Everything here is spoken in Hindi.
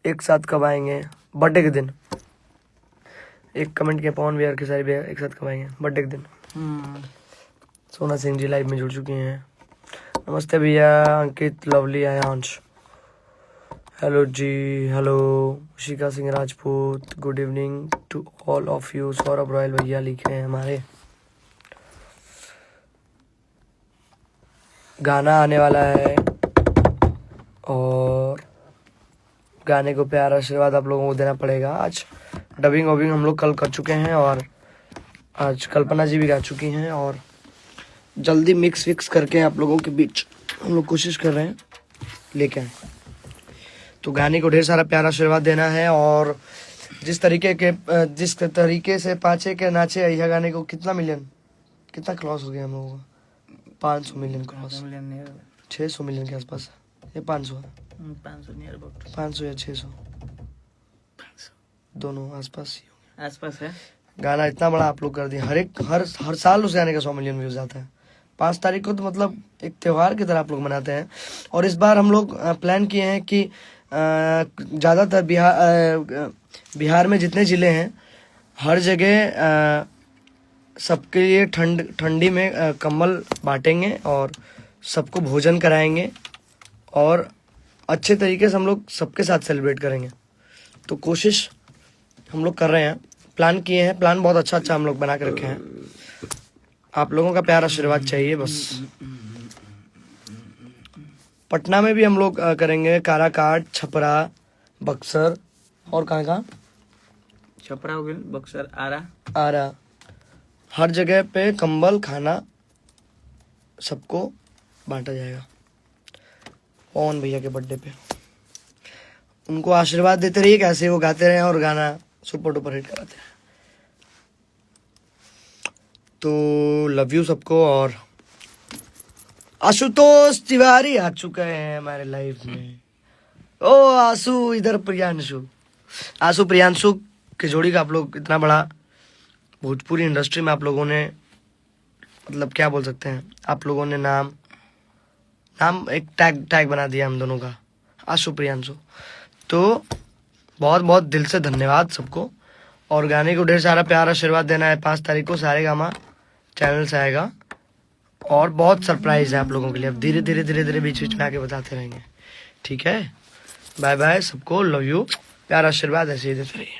एक साथ कब आएंगे? बर्थडे के दिन। एक कमेंट किया पवन भैया के सारे भैया एक साथ कब आएंगे? बर्थडे के दिन। सोना सिंह जी लाइव में जुड़ चुके हैं। नमस्ते भैया। अंकित, लवली, आयांश, हेलो जी, hello. Shikha Singh Rajput, good evening to all of you. Saurabh Royal भैया लिखे हैं हमारे। गाना आने वाला है और गाने को प्यार आशीर्वाद आप लोगों को देना पड़ेगा। आज डबिंग वबिंग हम लोग कल कर चुके हैं और आज कल्पना जी भी गा चुकी हैं और जल्दी मिक्स विक्स करके आप लोगों के बीच हम लोग कोशिश कर रहे हैं लेके आए। तो गाने को ढेर सारा प्यार आशीर्वाद देना है और जिस तरीके से पाँचे के नाचे यह गाने को कितना क्रॉस हो गया हम लोगों का? 500 मिलियन क्रॉस, 600 मिलियन के आसपास। ये 500 या 600 दोनों आसपास है। गाना इतना बड़ा आप लोग कर दिए। हर साल उस गाने का 100 मिलियन व्यूज आता है। 5 तारीख को तो मतलब एक त्योहार की तरह आप लोग मनाते हैं। और इस बार हम लोग प्लान किए हैं कि ज़्यादातर बिहार में जितने ज़िले हैं हर जगह सबके लिए ठंडी में कंबल बांटेंगे और सबको भोजन कराएंगे और अच्छे तरीके से हम लोग सबके साथ सेलिब्रेट करेंगे। तो कोशिश हम लोग कर रहे हैं, प्लान किए हैं। प्लान बहुत अच्छा हम लोग बना के रखे हैं। आप लोगों का प्यार आशीर्वाद चाहिए बस। पटना में भी हम लोग करेंगे, काराकाट, छपरा, बक्सर और कहाँ छपरा हो गया, बक्सर, आरा, हर जगह पे कंबल खाना सबको बांटा जाएगा। पवन भैया के बर्थडे पे उनको आशीर्वाद देते रहिए, कैसे वो गाते रहे और गाना सुपर डुपर हिट कराते हैं। तो लव यू सबको। और आशुतोष तिवारी आ चुके हैं हमारे लाइफ में। ओ आशु, इधर आशु प्रियांशु की जोड़ी का आप लोग इतना बड़ा भोजपुरी इंडस्ट्री में आप लोगों ने मतलब क्या बोल सकते हैं, आप लोगों ने नाम एक टैग बना दिया हम दोनों का, आशु प्रियांशु। तो बहुत बहुत दिल से धन्यवाद सबको। और गाने को ढेर सारा प्यार आशीर्वाद देना है। 5 तारीख को सारेगामा चैनल से आएगा और बहुत सरप्राइज है आप लोगों के लिए। अब धीरे धीरे बीच में आके बताते रहेंगे। ठीक है, बाय बाय सबको, लव यू, प्यार आशीर्वाद ऐसे ही देते रहिए।